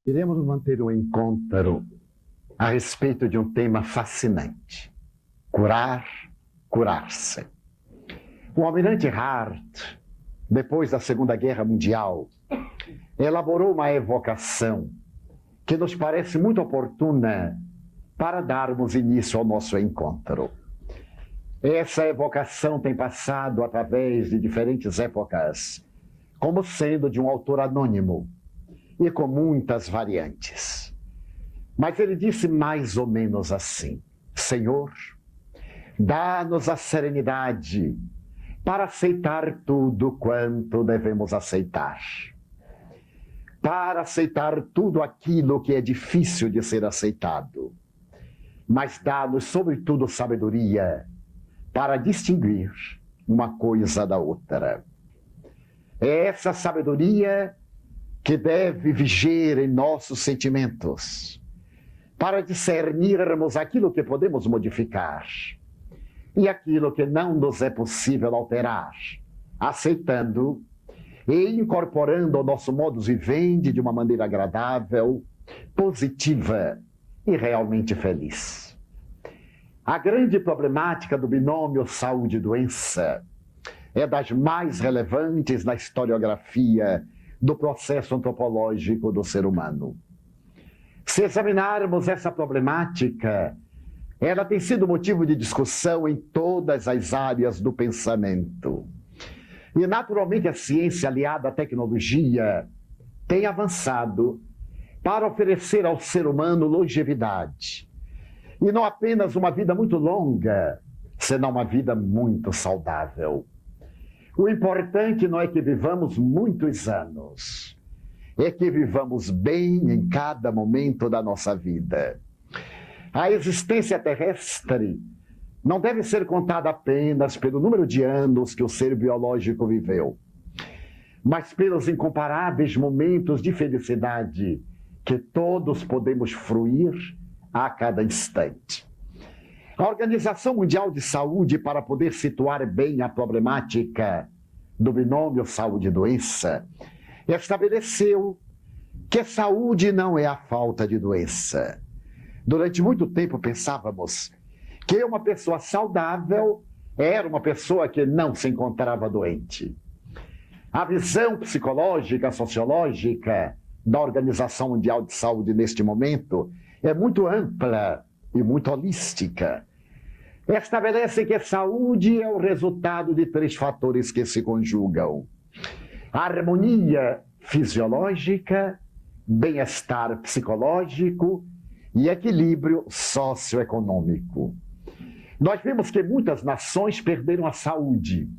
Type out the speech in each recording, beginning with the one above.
Iremos manter um encontro a respeito de um tema fascinante: curar, curar-se. O almirante Hart, depois da Segunda Guerra Mundial, elaborou uma evocação que nos parece muito oportuna para darmos início ao nosso encontro. Essa evocação tem passado através de diferentes épocas, como sendo de um autor anônimo e com muitas variantes. Mas ele disse mais ou menos assim: Senhor, dá-nos a serenidade para aceitar tudo quanto devemos aceitar, para aceitar tudo aquilo que é difícil de ser aceitado, mas dá-nos, sobretudo, sabedoria para distinguir uma coisa da outra. É essa sabedoria que deve viger em nossos sentimentos, para discernirmos aquilo que podemos modificar e aquilo que não nos é possível alterar, aceitando e incorporando ao nosso modus vivendi de uma maneira agradável, positiva e realmente feliz. A grande problemática do binômio saúde e doença é das mais relevantes na historiografia do processo antropológico do ser humano. Se examinarmos essa problemática, ela tem sido motivo de discussão em todas as áreas do pensamento. E, naturalmente, a ciência aliada à tecnologia tem avançado para oferecer ao ser humano longevidade. E não apenas uma vida muito longa, senão uma vida muito saudável. O importante não é que vivamos muitos anos, é que vivamos bem em cada momento da nossa vida. A existência terrestre não deve ser contada apenas pelo número de anos que o ser biológico viveu, mas pelos incomparáveis momentos de felicidade que todos podemos fruir a cada instante. A Organização Mundial de Saúde, para poder situar bem a problemática do binômio saúde e doença, estabeleceu que saúde não é a falta de doença. Durante muito tempo pensávamos que uma pessoa saudável era uma pessoa que não se encontrava doente. A visão psicológica, sociológica da Organização Mundial de Saúde neste momento é muito ampla e muito holística. Estabelece que saúde é o resultado de 3 fatores que se conjugam: harmonia fisiológica, bem-estar psicológico e equilíbrio socioeconômico. Nós vemos que muitas nações perderam a saúde.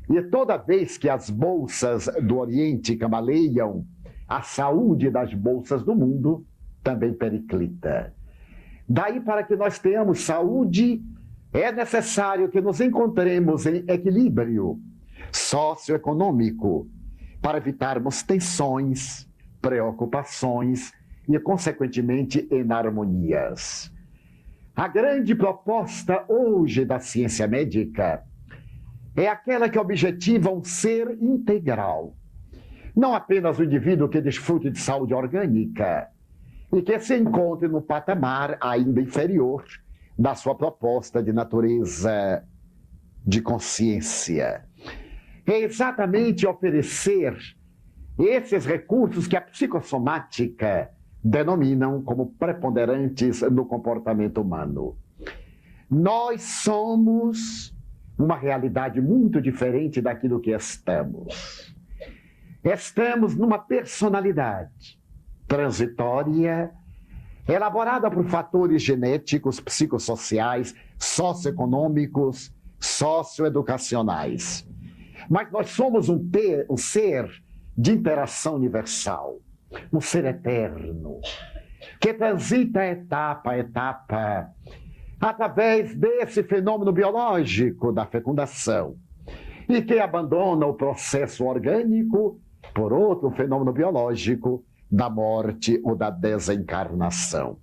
E toda vez que as bolsas do Oriente cambaleiam, a saúde das bolsas do mundo também periclita. Daí, para que nós tenhamos saúde, é necessário que nos encontremos em equilíbrio socioeconômico para evitarmos tensões, preocupações e, consequentemente, inarmonias. A grande proposta hoje da ciência médica é aquela que objetiva um ser integral. Não apenas o indivíduo que desfrute de saúde orgânica e que se encontre no patamar ainda inferior da sua proposta de natureza de consciência. É exatamente oferecer esses recursos que a psicossomática denominam como preponderantes no comportamento humano. Nós somos uma realidade muito diferente daquilo que estamos. Estamos numa personalidade transitória, elaborada por fatores genéticos, psicossociais, socioeconômicos, socioeducacionais. Mas nós somos um ser de interação universal, um ser eterno, que transita etapa a etapa, através desse fenômeno biológico da fecundação, e que abandona o processo orgânico por outro fenômeno biológico da morte ou da desencarnação.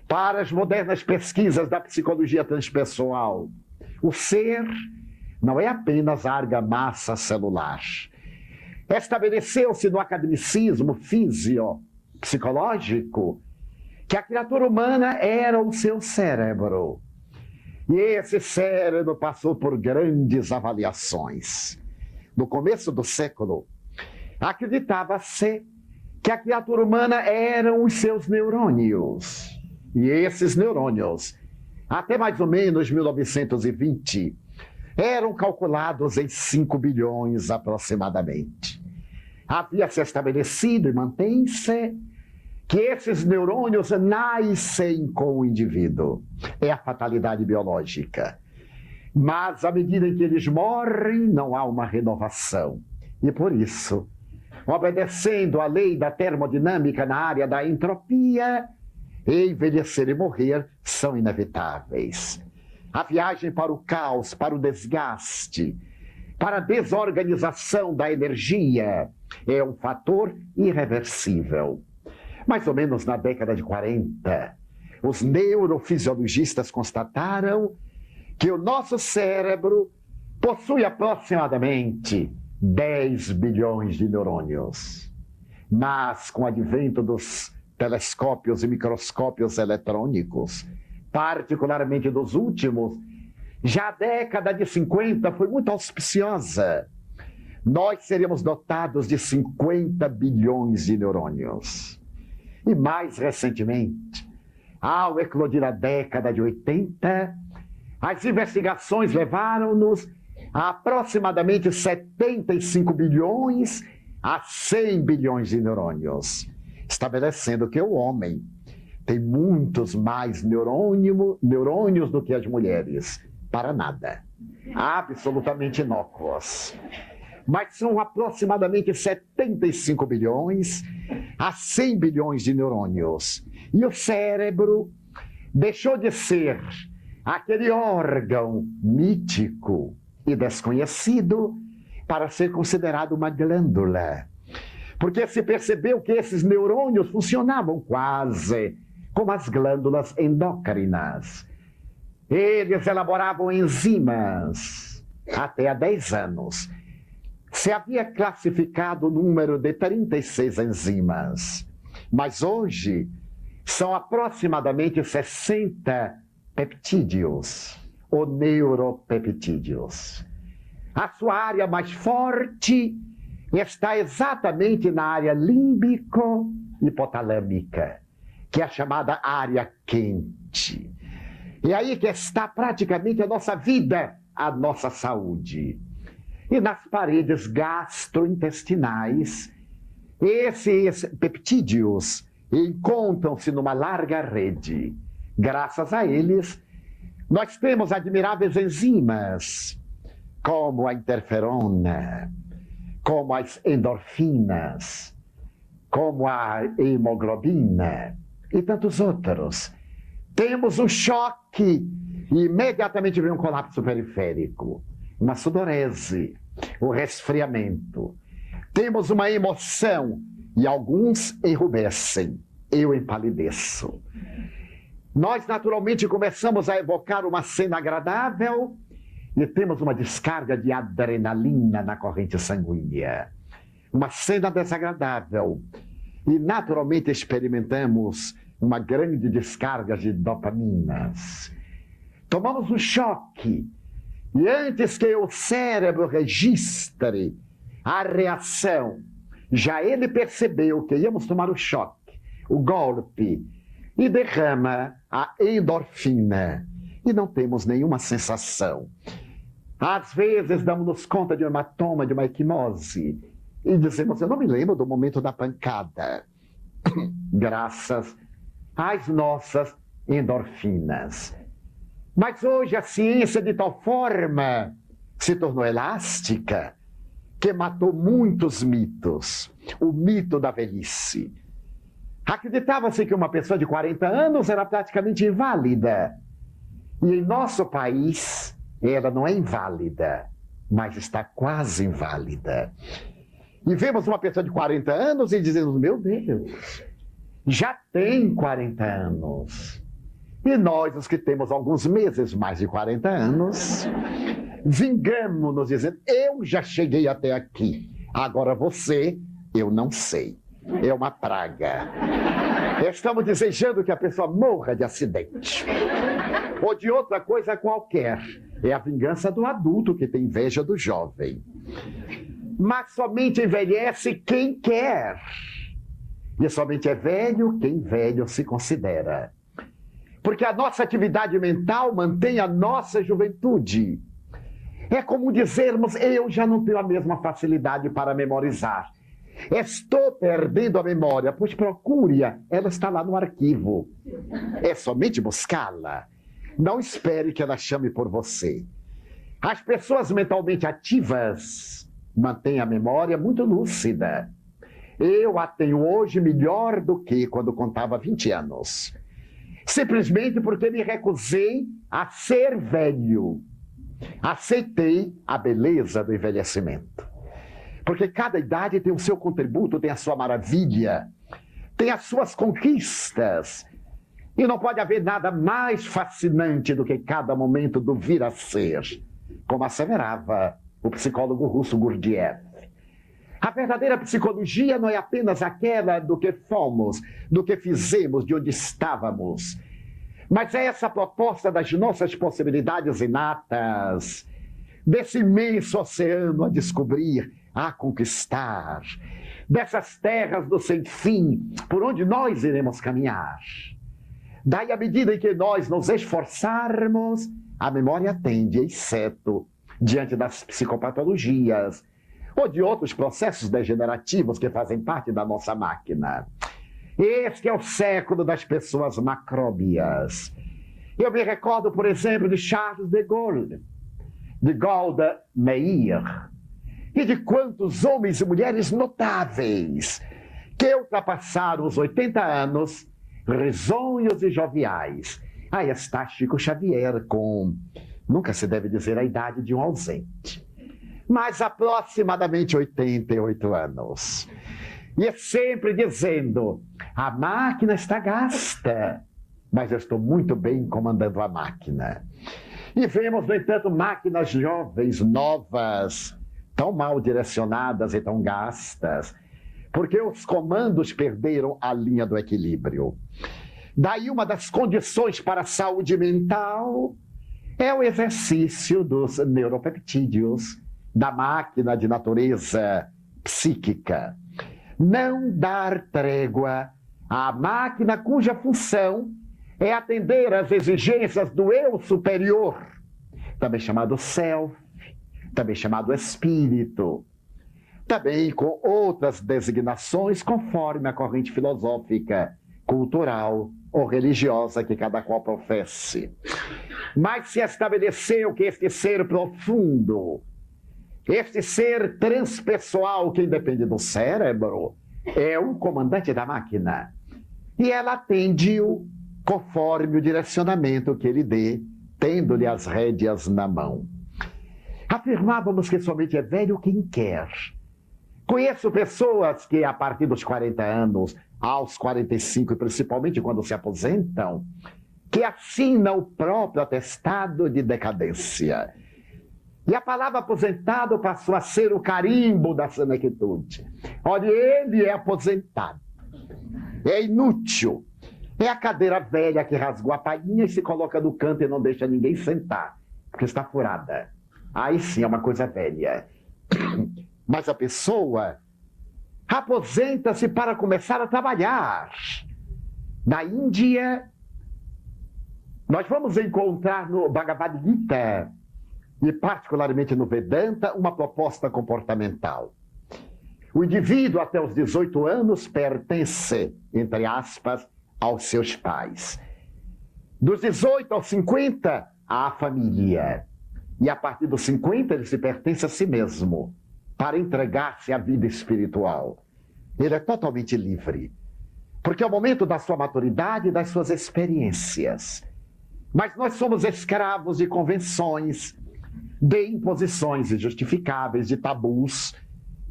Para as modernas pesquisas da psicologia transpessoal, o ser não é apenas a argamassa celular. Estabeleceu-se no academicismo psicológico que a criatura humana era o seu cérebro. E esse cérebro passou por grandes avaliações. No começo do século, acreditava-se que a criatura humana eram os seus neurônios. E esses neurônios, até mais ou menos 1920, eram calculados em 5 bilhões aproximadamente. Havia se estabelecido e mantém-se que esses neurônios nascem com o indivíduo. É a fatalidade biológica. Mas, à medida em que eles morrem, não há uma renovação. E por isso, obedecendo à lei da termodinâmica na área da entropia, envelhecer e morrer são inevitáveis. A viagem para o caos, para o desgaste, para a desorganização da energia é um fator irreversível. Mais ou menos na década de 40, os neurofisiologistas constataram que o nosso cérebro possui aproximadamente 10 bilhões de neurônios. Mas, com o advento dos telescópios e microscópios eletrônicos, particularmente dos últimos, já a década de 50 foi muito auspiciosa. Nós seríamos dotados de 50 bilhões de neurônios. E mais recentemente, ao eclodir a década de 80, as investigações levaram-nos a aproximadamente 75 bilhões a 100 bilhões de neurônios, estabelecendo que o homem tem muitos mais neurônios do que as mulheres, para nada, absolutamente inócuos. Mas são aproximadamente 75 bilhões a 100 bilhões de neurônios. E o cérebro deixou de ser aquele órgão mítico e desconhecido para ser considerado uma glândula. Porque se percebeu que esses neurônios funcionavam quase como as glândulas endócrinas. Eles elaboravam enzimas até há 10 anos. Se havia classificado o número de 36 enzimas, mas hoje são aproximadamente 60 peptídeos, ou neuropeptídeos. A sua área mais forte está exatamente na área límbico-hipotalâmica, que é a chamada área quente. E aí que está praticamente a nossa vida, a nossa saúde. E nas paredes gastrointestinais, esses peptídeos encontram-se numa larga rede. Graças a eles, nós temos admiráveis enzimas, como a interferona, como as endorfinas, como a hemoglobina e tantos outros. Temos um choque e imediatamente vem um colapso periférico, uma sudorese, o resfriamento. Temos uma emoção e alguns enrubescem, eu empalideço. Nós naturalmente começamos a evocar uma cena agradável e temos uma descarga de adrenalina na corrente sanguínea. Uma cena desagradável. E naturalmente experimentamos uma grande descarga de dopaminas. Tomamos um choque. E antes que o cérebro registre a reação, já ele percebeu que íamos tomar o choque, o golpe, e derrama a endorfina. E não temos nenhuma sensação. Às vezes damos-nos conta de um hematoma, de uma equimose, e dizemos, eu não me lembro do momento da pancada. Graças às nossas endorfinas. Mas hoje a ciência de tal forma se tornou elástica que matou muitos mitos. O mito da velhice. Acreditava-se que uma pessoa de 40 anos era praticamente inválida. E em nosso país, ela não é inválida, mas está quase inválida. E vemos uma pessoa de 40 anos e dizemos, meu Deus, já tem 40 anos. E nós, os que temos alguns meses mais de 40 anos, vingamos-nos dizendo, eu já cheguei até aqui, agora você, eu não sei. é uma praga. Estamos desejando que a pessoa morra de acidente ou de outra coisa qualquer. É a vingança do adulto que tem inveja do jovem. Mas somente envelhece quem quer. E somente é velho quem velho se considera. Porque a nossa atividade mental mantém a nossa juventude. É como dizermos, eu já não tenho a mesma facilidade para memorizar. Estou perdendo a memória, pois procure-a, ela está lá no arquivo. É somente buscá-la. Não espere que ela chame por você. As pessoas mentalmente ativas mantêm a memória muito lúcida. Eu a tenho hoje melhor do que quando contava 20 anos. Simplesmente porque me recusei a ser velho. Aceitei a beleza do envelhecimento. Porque cada idade tem o seu contributo, tem a sua maravilha, tem as suas conquistas. E não pode haver nada mais fascinante do que cada momento do vir a ser, como asseverava o psicólogo russo Gurdjieff. A verdadeira psicologia não é apenas aquela do que fomos, do que fizemos, de onde estávamos, mas é essa proposta das nossas possibilidades inatas, desse imenso oceano a descobrir, a conquistar, dessas terras do sem fim, por onde nós iremos caminhar. Daí, à medida em que nós nos esforçarmos, a memória tende, exceto diante das psicopatologias ou de outros processos degenerativos que fazem parte da nossa máquina. Este é o século das pessoas macróbias. Eu me recordo, por exemplo, de Charles de Gaulle, de Golda Meir, e de quantos homens e mulheres notáveis que ultrapassaram os 80 anos, risonhos e joviais. Aí está Chico Xavier com, nunca se deve dizer a idade de um ausente, mas aproximadamente 88 anos. E é sempre dizendo, a máquina está gasta, mas eu estou muito bem comandando a máquina. E vemos, no entanto, máquinas jovens, novas, tão mal direcionadas e tão gastas, porque os comandos perderam a linha do equilíbrio. Daí uma das condições para a saúde mental é o exercício dos neuropeptídeos, da máquina de natureza psíquica. Não dar trégua à máquina cuja função é atender às exigências do eu superior, também chamado self, também chamado espírito, também com outras designações conforme a corrente filosófica, cultural ou religiosa que cada qual professe. Mas se estabeleceu que este ser profundo, este ser transpessoal que independe do cérebro, é o comandante da máquina. E ela atende-o conforme o direcionamento que ele dê, tendo-lhe as rédeas na mão. Afirmávamos que somente é velho quem quer. Conheço pessoas que, a partir dos 40 anos, aos 45, e principalmente quando se aposentam, que assinam o próprio atestado de decadência. E a palavra aposentado passou a ser o carimbo da senectude. Olha, ele é aposentado. É inútil. É a cadeira velha que rasgou a palhinha e se coloca no canto e não deixa ninguém sentar, porque está furada. Aí sim é uma coisa velha. Mas a pessoa aposenta-se para começar a trabalhar. Na Índia, nós vamos encontrar no Bhagavad Gita, e particularmente no Vedanta, uma proposta comportamental. O indivíduo até os 18 anos pertence, entre aspas, aos seus pais. Dos 18 aos 50, à família. E a partir dos 50, ele se pertence a si mesmo, para entregar-se à vida espiritual. Ele é totalmente livre, porque é o momento da sua maturidade e das suas experiências. Mas nós somos escravos de convenções, de imposições injustificáveis, de tabus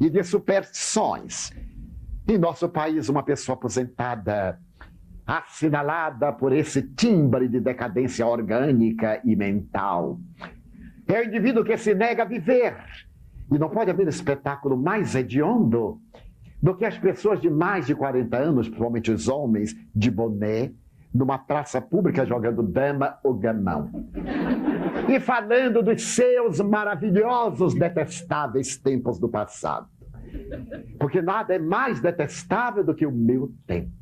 e de superstições. Em nosso país, uma pessoa aposentada, assinalada por esse timbre de decadência orgânica e mental, é o indivíduo que se nega a viver. E não pode haver espetáculo mais hediondo do que as pessoas de mais de 40 anos, principalmente os homens, de boné, numa praça pública jogando dama ou gamão. E falando dos seus maravilhosos, detestáveis tempos do passado. Porque nada é mais detestável do que o meu tempo.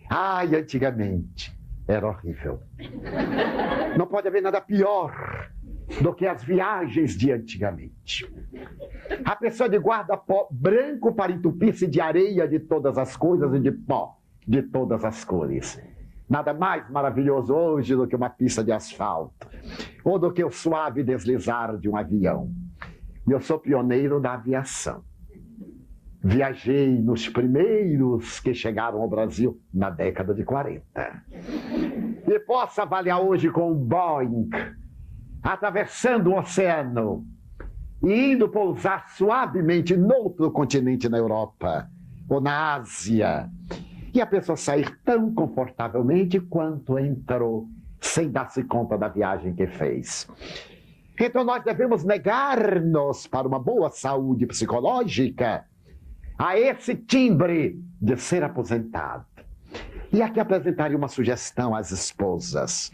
Ai, antigamente era horrível. Não pode haver nada pior do que as viagens de antigamente. A pessoa de guarda-pó branco para entupir-se de areia de todas as coisas e de pó de todas as cores. Nada mais maravilhoso hoje do que uma pista de asfalto, ou do que o suave deslizar de um avião. Eu sou pioneiro da aviação. Viajei nos primeiros que chegaram ao Brasil na década de 40. E posso avaliar hoje com um Boeing, atravessando o oceano e indo pousar suavemente noutro continente na Europa ou na Ásia. E a pessoa sair tão confortavelmente quanto entrou, sem dar-se conta da viagem que fez. Então nós devemos negar-nos para uma boa saúde psicológica a esse timbre de ser aposentado. E aqui apresentaria uma sugestão às esposas.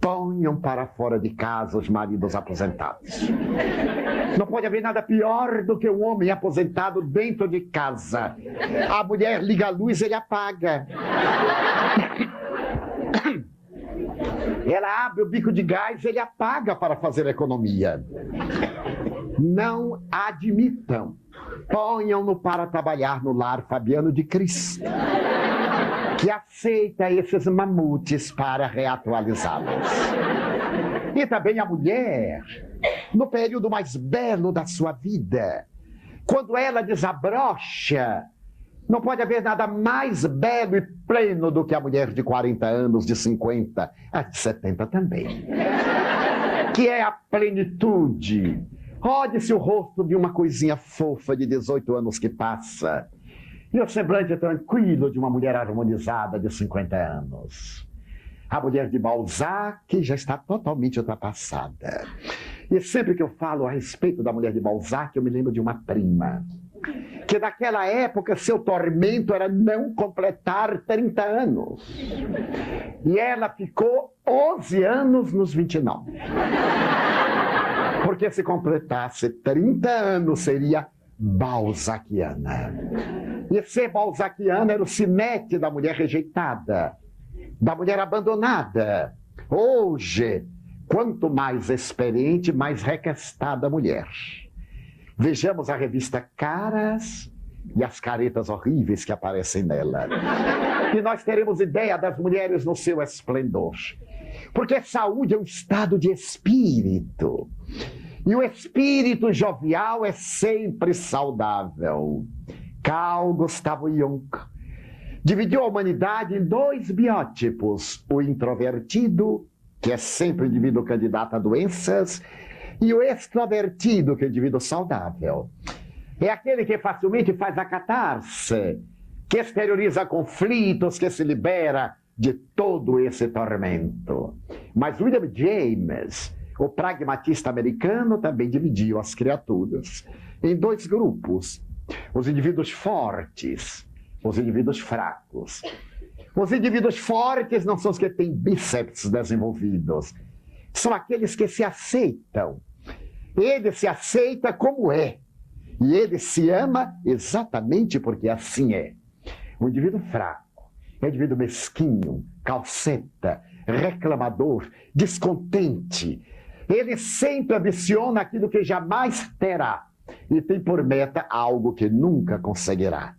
Ponham para fora de casa os maridos aposentados. Não pode haver nada pior do que um homem aposentado dentro de casa. A mulher liga a luz e ele apaga. Ela abre o bico de gás e ele apaga para fazer economia. Não admitam. Ponham-no para trabalhar no lar Fabiano de Cristo, que aceita esses mamutes para reatualizá-los. E também a mulher, no período mais belo da sua vida, quando ela desabrocha, não pode haver nada mais belo e pleno do que a mulher de 40 anos, de 50, a de 70 também. Que é a plenitude. Olhe-se o rosto de uma coisinha fofa de 18 anos que passa. E o semblante tranquilo de uma mulher harmonizada de 50 anos. A mulher de Balzac já está totalmente ultrapassada. E sempre que eu falo a respeito da mulher de Balzac, eu me lembro de uma prima. Que naquela época seu tormento era não completar 30 anos. E ela ficou 11 anos nos 29. Porque se completasse 30 anos seria balzaquiana. E ser balzaquiana era o sinete da mulher rejeitada, da mulher abandonada. Hoje, quanto mais experiente, mais requestada a mulher. Vejamos a revista Caras e as caretas horríveis que aparecem nela. E nós teremos ideia das mulheres no seu esplendor. Porque saúde é um estado de espírito. E o espírito jovial é sempre saudável. Carl Gustav Jung dividiu a humanidade em dois biótipos. O introvertido, que é sempre o indivíduo candidato a doenças, e o extrovertido, que é o indivíduo saudável. É aquele que facilmente faz a catarse, que exterioriza conflitos, que se libera de todo esse tormento. Mas William James, o pragmatista americano, também dividiu as criaturas em dois grupos. Os indivíduos fortes, os indivíduos fracos. Os indivíduos fortes não são os que têm bíceps desenvolvidos. São aqueles que se aceitam. Ele se aceita como é. E ele se ama exatamente porque assim é. O indivíduo fraco é um indivíduo mesquinho, calceta, reclamador, descontente. Ele sempre ambiciona aquilo que jamais terá e tem por meta algo que nunca conseguirá,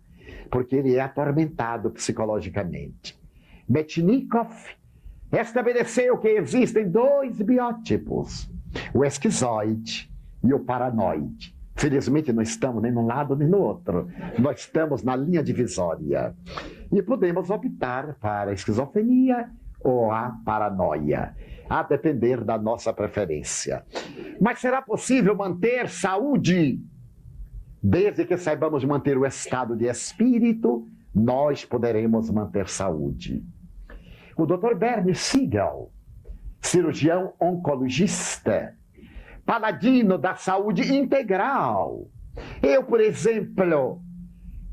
porque ele é atormentado psicologicamente. Metchnikoff estabeleceu que existem dois biótipos, o esquizoide e o paranoide. Felizmente não estamos nem num lado nem no outro, nós estamos na linha divisória e podemos optar para a esquizofrenia ou a paranoia, a depender da nossa preferência. Mas será possível manter saúde? Desde que saibamos manter o estado de espírito, nós poderemos manter saúde. O Dr. Bernie Siegel, cirurgião oncologista, paladino da saúde integral. Eu, por exemplo,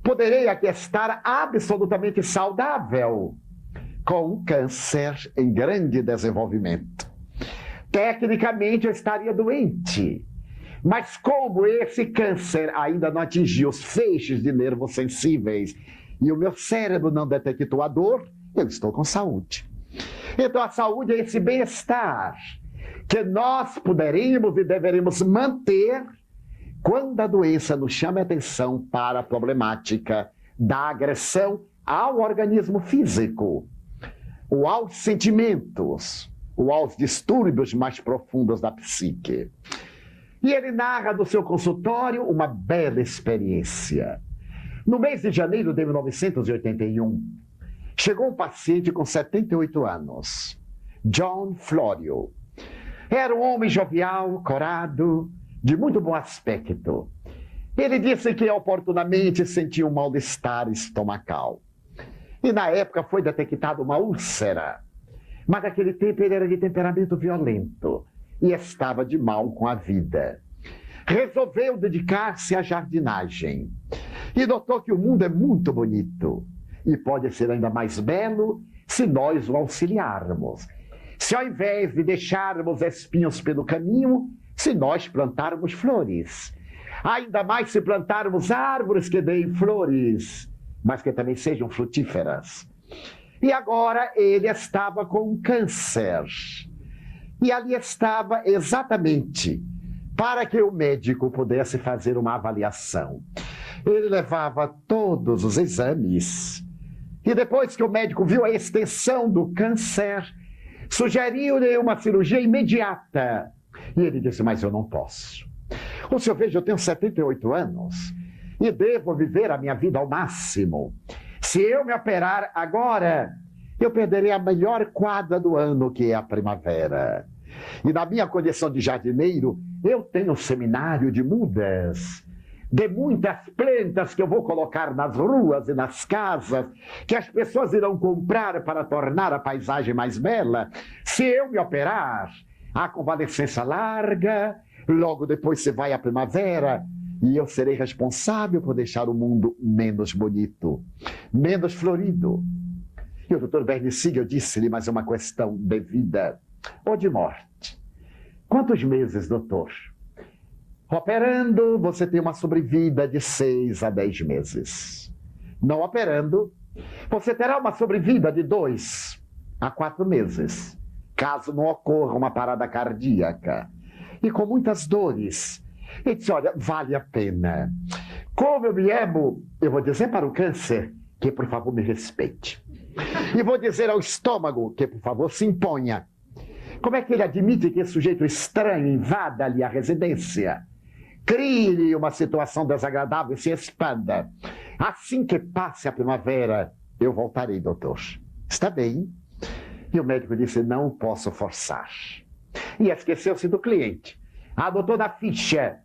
poderei aqui estar absolutamente saudável, com um câncer em grande desenvolvimento. Tecnicamente eu estaria doente, mas como esse câncer ainda não atingiu os feixes de nervos sensíveis e o meu cérebro não detectou a dor, eu estou com saúde. Então a saúde é esse bem-estar que nós poderemos e deveremos manter quando a doença nos chama a atenção para a problemática da agressão ao organismo físico, ou aos sentimentos, ou aos distúrbios mais profundos da psique. E ele narra do seu consultório uma bela experiência. No mês de janeiro de 1981, chegou um paciente com 78 anos, John Florio. Era um homem jovial, corado, de muito bom aspecto. Ele disse que oportunamente sentia um mal-estar estomacal. E na época foi detectada uma úlcera. Mas naquele tempo ele era de temperamento violento e estava de mal com a vida. Resolveu dedicar-se à jardinagem. E notou que o mundo é muito bonito e pode ser ainda mais belo se nós o auxiliarmos. Se ao invés de deixarmos espinhos pelo caminho, se nós plantarmos flores. Ainda mais se plantarmos árvores que deem flores, mas que também sejam frutíferas. E agora ele estava com um câncer. E ali estava exatamente para que o médico pudesse fazer uma avaliação. Ele levava todos os exames. E depois que o médico viu a extensão do câncer, sugeriu-lhe uma cirurgia imediata. E ele disse, mas eu não posso. O senhor veja, eu tenho 78 anos e devo viver a minha vida ao máximo. Se eu me operar agora, eu perderei a melhor quadra do ano, que é a primavera. E na minha condição de jardineiro, eu tenho um seminário de mudas, de muitas plantas que eu vou colocar nas ruas e nas casas, que as pessoas irão comprar para tornar a paisagem mais bela. Se eu me operar, a convalescença larga, logo depois você vai à primavera, e eu serei responsável por deixar o mundo menos bonito, menos florido. E o Dr. Bernie Siegel disse-lhe, mas é uma questão de vida ou de morte. Quantos meses, doutor? Operando, você tem uma sobrevida de 6 a 10 meses. Não operando, você terá uma sobrevida de 2 a 4 meses, caso não ocorra uma parada cardíaca. E com muitas dores. Ele disse, olha, vale a pena. Como eu me amo, eu vou dizer para o câncer que, por favor, me respeite. E vou dizer ao estômago que, por favor, se imponha. Como é que ele admite que esse sujeito estranho invada-lhe a residência? Crie-lhe uma situação desagradável e se expanda. Assim que passe a primavera, eu voltarei, doutor. Está bem? E o médico disse, não posso forçar. E esqueceu-se do cliente. Adotou na ficha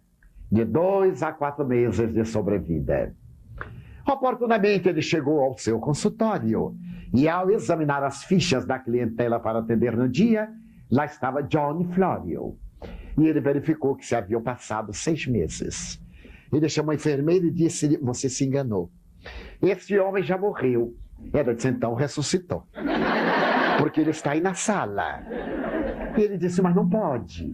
de 2 a 4 meses de sobrevida. Oportunamente ele chegou ao seu consultório e ao examinar as fichas da clientela para atender no dia, lá estava John Florio. E ele verificou que se haviam passado 6 meses. Ele chamou a enfermeira e disse, você se enganou. Esse homem já morreu. Ela disse, então ressuscitou. Porque ele está aí na sala. E ele disse, mas não pode.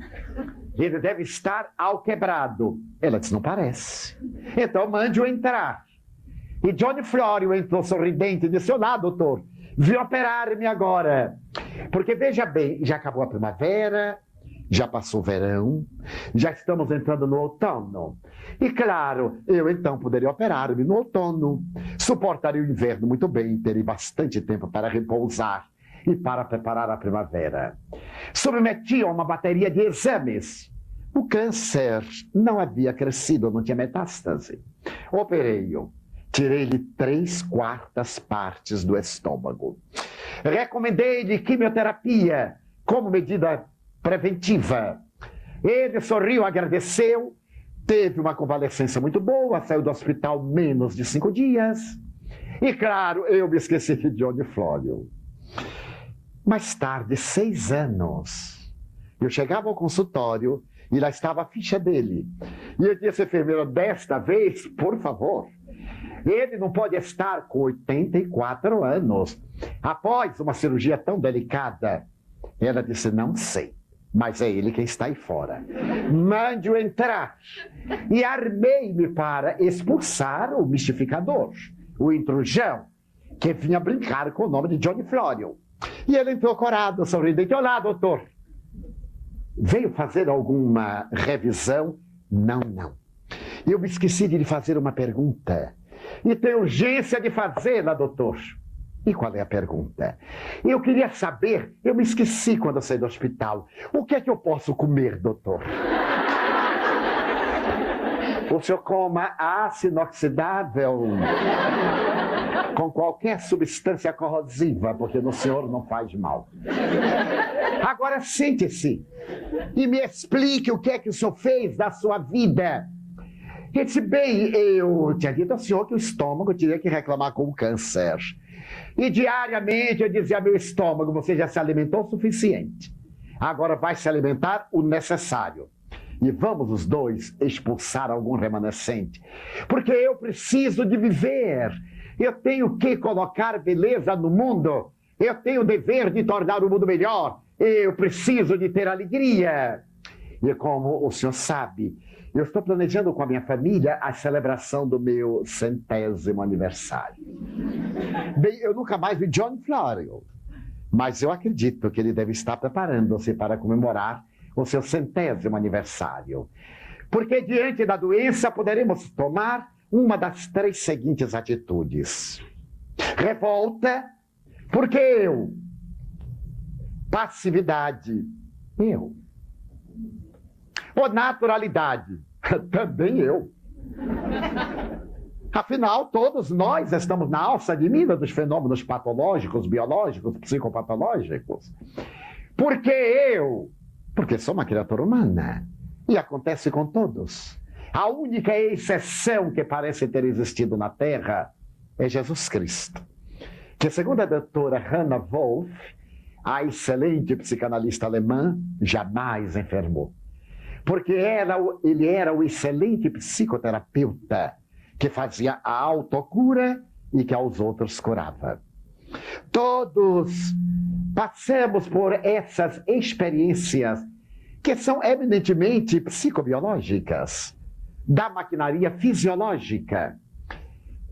Ele deve estar alquebrado. Ela disse, não parece. Então mande-o entrar. E John Florio entrou sorridente e disse, olá, doutor, vim operar-me agora. Porque veja bem, já acabou a primavera, já passou o verão, já estamos entrando no outono. E claro, eu então poderia operar-me no outono. Suportaria o inverno muito bem, teria bastante tempo para repousar e para preparar a primavera. Submeti a uma bateria de exames. O câncer não havia crescido, não tinha metástase. Operei-o. Tirei-lhe 3/4 partes do estômago. Recomendei-lhe quimioterapia como medida preventiva. Ele sorriu, agradeceu, teve uma convalescença muito boa, saiu do hospital menos de 5 dias. E claro, eu me esqueci de John Florio. Mais tarde, 6 anos, eu chegava ao consultório e lá estava a ficha dele. E eu disse à enfermeira, desta vez, por favor, Ele não pode estar com 84 anos. Após uma cirurgia tão delicada, ela disse, não sei, mas é ele quem está aí fora. Mande-o entrar. E armei-me para expulsar o mistificador, o intrujão, que vinha brincar com o nome de Johnny Florian. E ele entrou corado, sorridente. Olá, doutor. Veio fazer alguma revisão? Não, não. Eu me esqueci de lhe fazer uma pergunta. E tenho urgência de fazê-la, doutor. E qual é a pergunta? Eu queria saber, eu me esqueci quando eu saí do hospital. O que é que eu posso comer, doutor? O senhor coma ácido inoxidável com qualquer substância corrosiva, porque no senhor não faz mal. Agora sente-se e me explique o que é que o senhor fez da sua vida. Ele disse, bem, eu tinha dito ao senhor que o estômago teria que reclamar com o câncer. E diariamente eu dizia ao meu estômago, você já se alimentou o suficiente. Agora vai se alimentar o necessário. E vamos os dois expulsar algum remanescente. Porque eu preciso de viver. Eu tenho que colocar beleza no mundo. Eu tenho o dever de tornar o mundo melhor. Eu preciso de ter alegria. E como o senhor sabe, eu estou planejando com a minha família a celebração do meu 100º aniversário. Bem, eu nunca mais vi John Florian, mas eu acredito que ele deve estar preparando-se para comemorar o seu 100º aniversário. Porque diante da doença poderemos tomar uma das 3 seguintes atitudes. Revolta, porque eu. Passividade, eu. Ou naturalidade, também eu. Afinal, todos nós estamos na alça de mira dos fenômenos patológicos, biológicos, psicopatológicos. Por que eu? Porque sou uma criatura humana. E acontece com todos. A única exceção que parece ter existido na Terra é Jesus Cristo. Que, segundo a doutora Hannah Wolff, a excelente psicanalista alemã, jamais enfermou. Porque ele era o excelente psicoterapeuta que fazia a autocura e que aos outros curava. Todos passamos por essas experiências que são eminentemente psicobiológicas, da maquinaria fisiológica.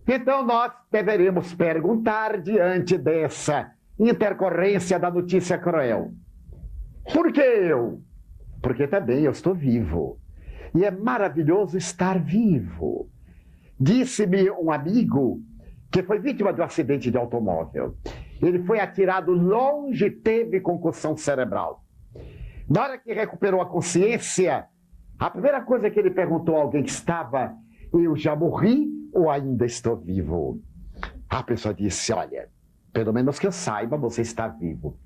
Então nós deveremos perguntar diante dessa intercorrência da notícia cruel. Por que eu? Porque também eu estou vivo. E é maravilhoso estar vivo. Disse-me um amigo que foi vítima de um acidente de automóvel. Ele foi atirado longe e teve concussão cerebral. Na hora que recuperou a consciência, a primeira coisa que ele perguntou a alguém que estava, eu já morri ou ainda estou vivo? A pessoa disse, olha, pelo menos que eu saiba, você está vivo.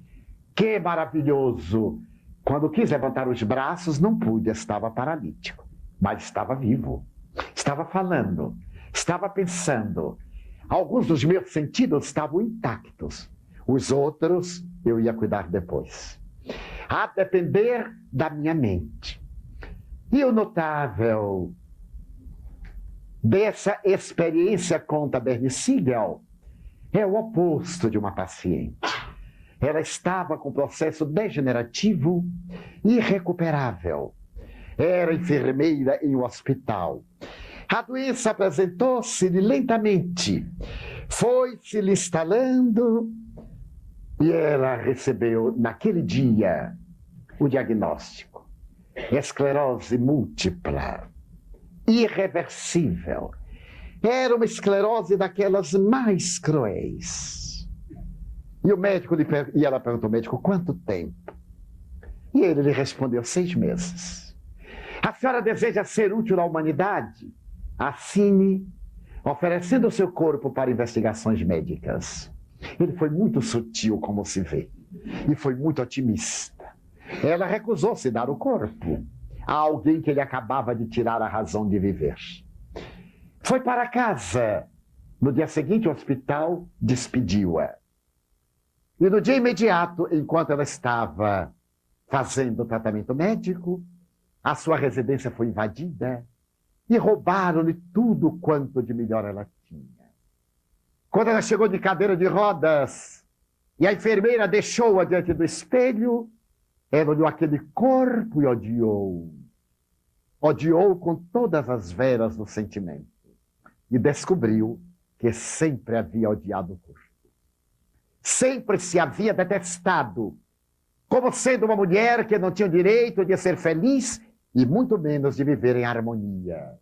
Que maravilhoso! Quando quis levantar os braços, não pude, estava paralítico, mas estava vivo. Estava falando, estava pensando. Alguns dos meus sentidos estavam intactos. Os outros eu ia cuidar depois. A depender da minha mente. E o notável dessa experiência, conta Bernie Siegel, é o oposto de uma paciente. Ela estava com processo degenerativo irrecuperável. Era enfermeira em um hospital. A doença apresentou-se-lhe lentamente, foi-se-lhe instalando e ela recebeu, naquele dia, o diagnóstico. Esclerose múltipla, irreversível. Era uma esclerose daquelas mais cruéis. E o médico e ela perguntou ao médico, quanto tempo? E ele lhe respondeu, 6 meses. A senhora deseja ser útil à humanidade? Assine, oferecendo o seu corpo para investigações médicas. Ele foi muito sutil, como se vê, e foi muito otimista. Ela recusou-se dar o corpo a alguém que ele acabava de tirar a razão de viver. Foi para casa. No dia seguinte, o hospital despediu-a. E no dia imediato, enquanto ela estava fazendo o tratamento médico, a sua residência foi invadida e roubaram-lhe tudo quanto de melhor ela tinha. Quando ela chegou de cadeira de rodas e a enfermeira deixou-a diante do espelho, ela olhou aquele corpo e odiou. Odiou com todas as veras do sentimento. E descobriu que sempre havia odiado o corpo. Sempre se havia detestado, como sendo uma mulher que não tinha o direito de ser feliz e muito menos de viver em harmonia.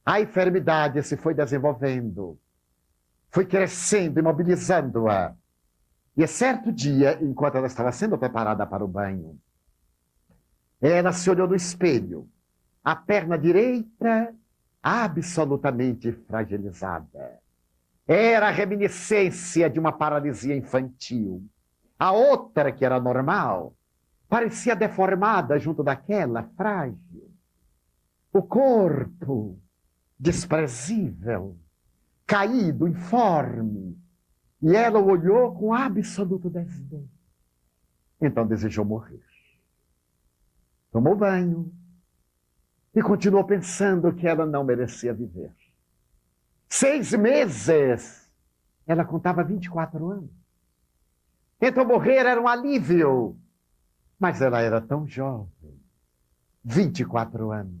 A enfermidade se foi desenvolvendo, foi crescendo, imobilizando-a. E certo dia, enquanto ela estava sendo preparada para o banho, ela se olhou no espelho, a perna direita absolutamente fragilizada. Era a reminiscência de uma paralisia infantil. A outra, que era normal, parecia deformada junto daquela, frágil. O corpo, desprezível, caído, informe. E ela o olhou com absoluto desdém. Então desejou morrer. Tomou banho e continuou pensando que ela não merecia viver. 6 meses, ela contava 24 anos. Então morrer era um alívio, mas ela era tão jovem, 24 anos.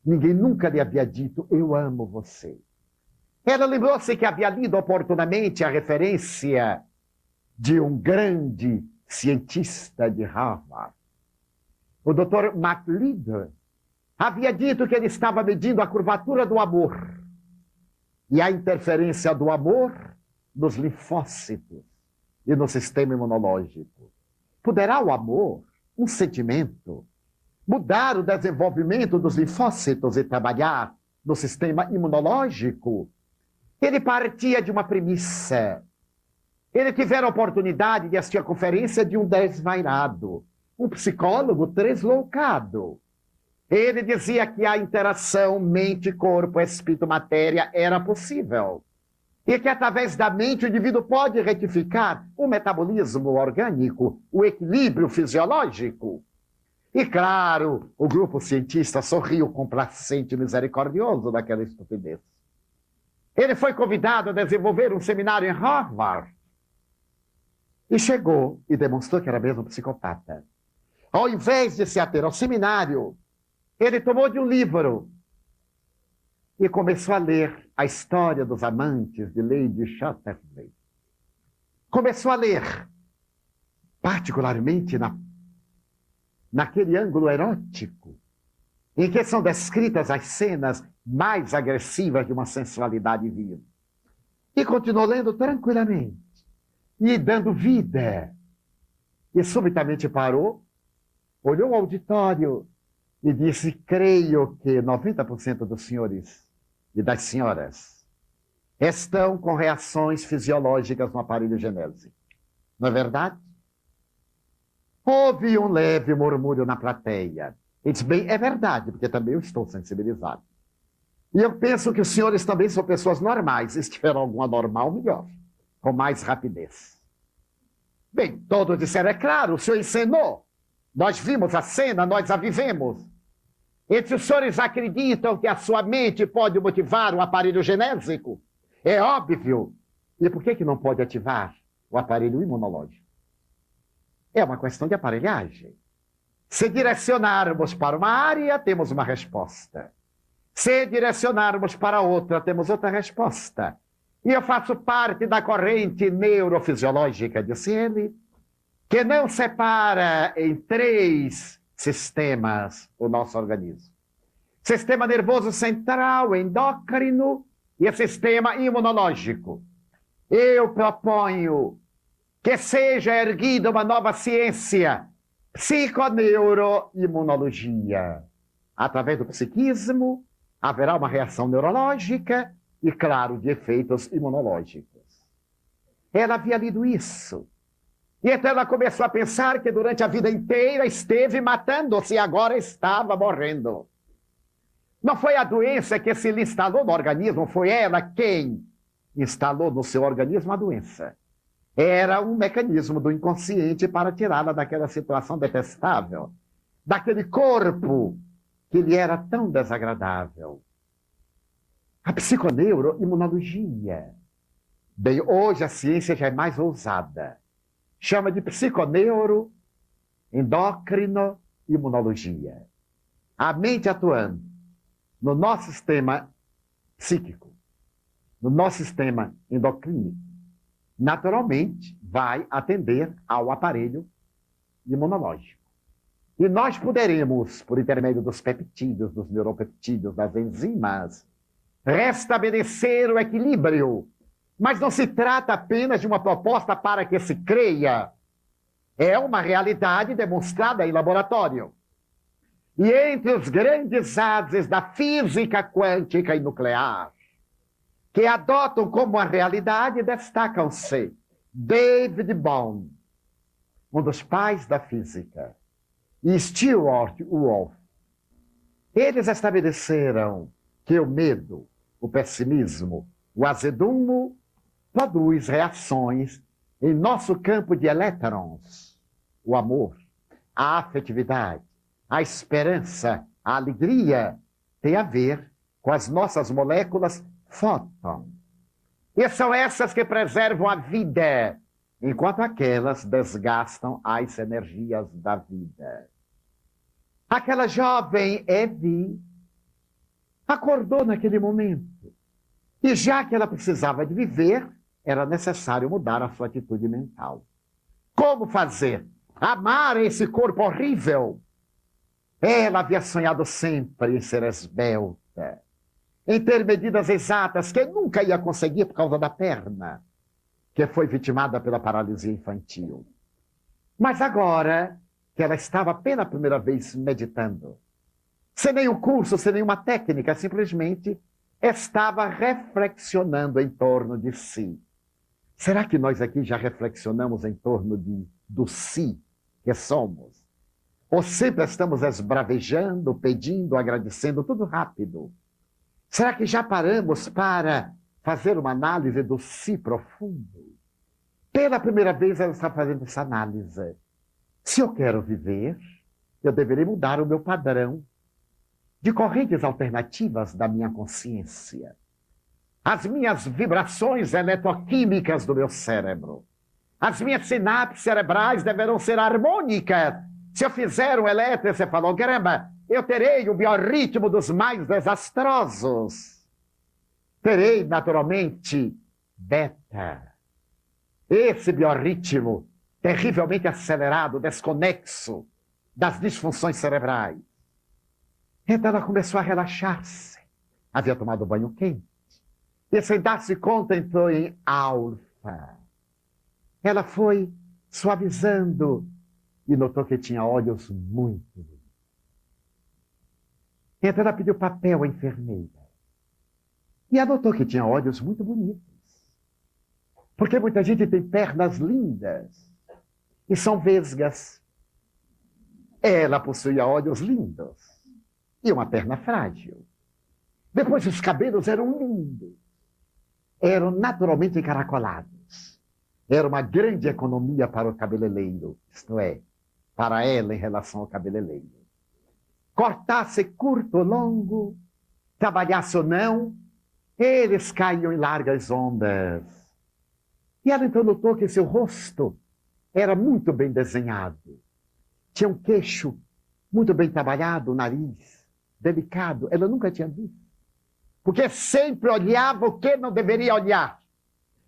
Ninguém nunca lhe havia dito, eu amo você. Ela lembrou-se que havia lido oportunamente a referência de um grande cientista de Harvard. O Dr. MacLeod havia dito que ele estava medindo a curvatura do amor e a interferência do amor nos linfócitos e no sistema imunológico. Poderá o amor, um sentimento, mudar o desenvolvimento dos linfócitos e trabalhar no sistema imunológico? Ele partia de uma premissa. Ele tivera a oportunidade de assistir a conferência de um desvairado, um psicólogo tresloucado. Ele dizia que a interação mente, corpo, espírito, matéria era possível. E que através da mente o indivíduo pode retificar o metabolismo orgânico, o equilíbrio fisiológico. E claro, o grupo cientista sorriu complacente e misericordioso daquela estupidez. Ele foi convidado a desenvolver um seminário em Harvard. E chegou e demonstrou que era mesmo psicopata. Ao invés de se ater ao seminário, ele tomou de um livro e começou a ler a história dos amantes de Lady Chatterley. Começou a ler, particularmente naquele ângulo erótico, em que são descritas as cenas mais agressivas de uma sensualidade vil. E continuou lendo tranquilamente, e dando vida. E subitamente parou, olhou o auditório e disse, creio que 90% dos senhores e das senhoras estão com reações fisiológicas no aparelho genésico. Não é verdade? Houve um leve murmúrio na plateia. Ele disse, bem, é verdade, porque também eu estou sensibilizado. E eu penso que os senhores também são pessoas normais. Se tiver alguma normal, melhor. Com mais rapidez. Bem, todos disseram, é claro, o senhor encenou. Nós vimos a cena, nós a vivemos. E se os senhores acreditam que a sua mente pode motivar o aparelho genésico, é óbvio. E por que não pode ativar o aparelho imunológico? É uma questão de aparelhagem. Se direcionarmos para uma área, temos uma resposta. Se direcionarmos para outra, temos outra resposta. E eu faço parte da corrente neurofisiológica, disse ele, que não separa em 3 sistemas o nosso organismo. Sistema nervoso central, endócrino e sistema imunológico. Eu proponho que seja erguida uma nova ciência, psiconeuroimunologia. Através do psiquismo, haverá uma reação neurológica e, claro, de efeitos imunológicos. Ela havia lido isso. E então ela começou a pensar que durante a vida inteira esteve matando-se e agora estava morrendo. Não foi a doença que se lhe instalou no organismo, foi ela quem instalou no seu organismo a doença. Era um mecanismo do inconsciente para tirá-la daquela situação detestável, daquele corpo que lhe era tão desagradável. A psiconeuroimunologia. Bem, hoje a ciência já é mais ousada. Chama de psiconeuroendócrino-imunologia. A mente atuando no nosso sistema psíquico, no nosso sistema endocrínico, naturalmente vai atender ao aparelho imunológico. E nós poderemos, por intermédio dos peptídeos, dos neuropeptídeos, das enzimas, restabelecer o equilíbrio. Mas não se trata apenas de uma proposta para que se creia. É uma realidade demonstrada em laboratório. E entre os grandes ases da física quântica e nuclear, que adotam como a realidade, destacam-se David Bohm, um dos pais da física, e Stewart Wolf. Eles estabeleceram que o medo, o pessimismo, o azedume produz reações em nosso campo de elétrons. O amor, a afetividade, a esperança, a alegria tem a ver com as nossas moléculas fóton. E são essas que preservam a vida, enquanto aquelas desgastam as energias da vida. Aquela jovem Evie acordou naquele momento. E já que ela precisava de viver, era necessário mudar a sua atitude mental. Como fazer? Amar esse corpo horrível. Ela havia sonhado sempre em ser esbelta, em ter medidas exatas que nunca ia conseguir por causa da perna, que foi vitimada pela paralisia infantil. Mas agora que ela estava pela primeira vez meditando, sem nenhum curso, sem nenhuma técnica, simplesmente estava reflexionando em torno de si. Será que nós aqui já reflexionamos em torno do si que somos? Ou sempre estamos esbravejando, pedindo, agradecendo, tudo rápido? Será que já paramos para fazer uma análise do si profundo? Pela primeira vez ela está fazendo essa análise. Se eu quero viver, eu deveria mudar o meu padrão de correntes alternativas da minha consciência. As minhas vibrações eletroquímicas do meu cérebro. As minhas sinapses cerebrais deverão ser harmônicas. Se eu fizer um eletroencefalograma, eu terei o biorritmo dos mais desastrosos. Terei, naturalmente, beta. Esse biorritmo terrivelmente acelerado, desconexo das disfunções cerebrais. Então ela começou a relaxar-se. Havia tomado banho quente. E sem dar-se conta, entrou em alfa. Ela foi suavizando e notou que tinha olhos muito bonitos. Então ela pediu papel à enfermeira. E ela notou que tinha olhos muito bonitos. Porque muita gente tem pernas lindas e são vesgas. Ela possuía olhos lindos e uma perna frágil. Depois os cabelos eram lindos. Eram naturalmente encaracolados. Era uma grande economia para o cabeleireiro, isto é, para ela em relação ao cabeleireiro. Cortasse curto ou longo, trabalhasse ou não, eles caíam em largas ondas. E ela então notou que seu rosto era muito bem desenhado. Tinha um queixo muito bem trabalhado, o nariz delicado. Ela nunca tinha visto. Porque sempre olhava o que não deveria olhar.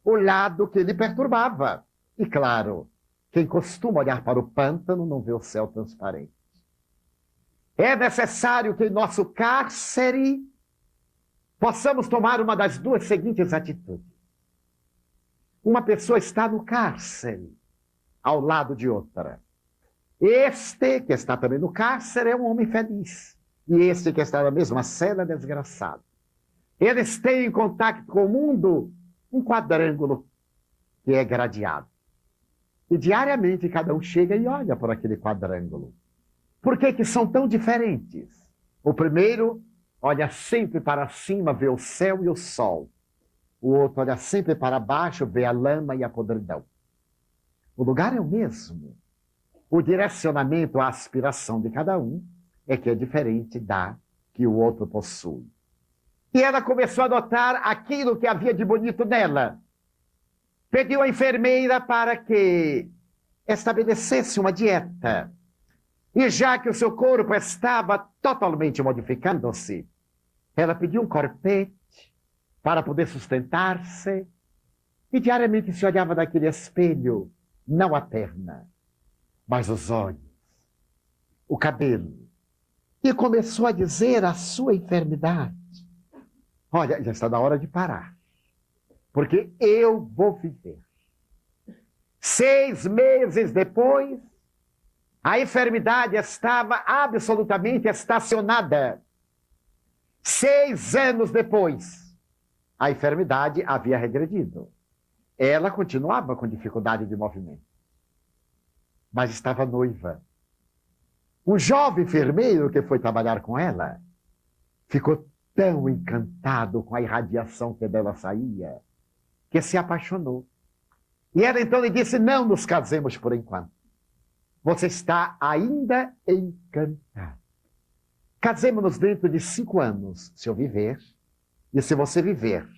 O lado que lhe perturbava. E claro, quem costuma olhar para o pântano não vê o céu transparente. É necessário que em nosso cárcere possamos tomar uma das duas seguintes atitudes. Uma pessoa está no cárcere, ao lado de outra. Este que está também no cárcere é um homem feliz. E este que está na mesma cela é desgraçado. Eles têm em contato com o mundo um quadrângulo que é gradeado. E diariamente cada um chega e olha por aquele quadrângulo. Por que são tão diferentes? O primeiro olha sempre para cima, vê o céu e o sol. O outro olha sempre para baixo, vê a lama e a podridão. O lugar é o mesmo. O direcionamento, a aspiração de cada um é que é diferente da que o outro possui. E ela começou a notar aquilo que havia de bonito nela. Pediu à enfermeira para que estabelecesse uma dieta. E já que o seu corpo estava totalmente modificando-se, ela pediu um corpete para poder sustentar-se e diariamente se olhava naquele espelho, não a perna, mas os olhos, o cabelo. E começou a dizer à sua enfermidade: olha, já está na hora de parar, porque eu vou viver. 6 meses depois, a enfermidade estava absolutamente estacionada. 6 anos depois, a enfermidade havia regredido. Ela continuava com dificuldade de movimento, mas estava noiva. Um jovem enfermeiro que foi trabalhar com ela ficou tão encantado com a irradiação que dela saía, que se apaixonou. E ela então lhe disse: não nos casemos por enquanto. Você está ainda encantado. Casemos-nos dentro de 5 anos, se eu viver, e se você viver.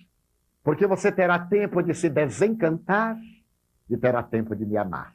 Porque você terá tempo de se desencantar e terá tempo de me amar.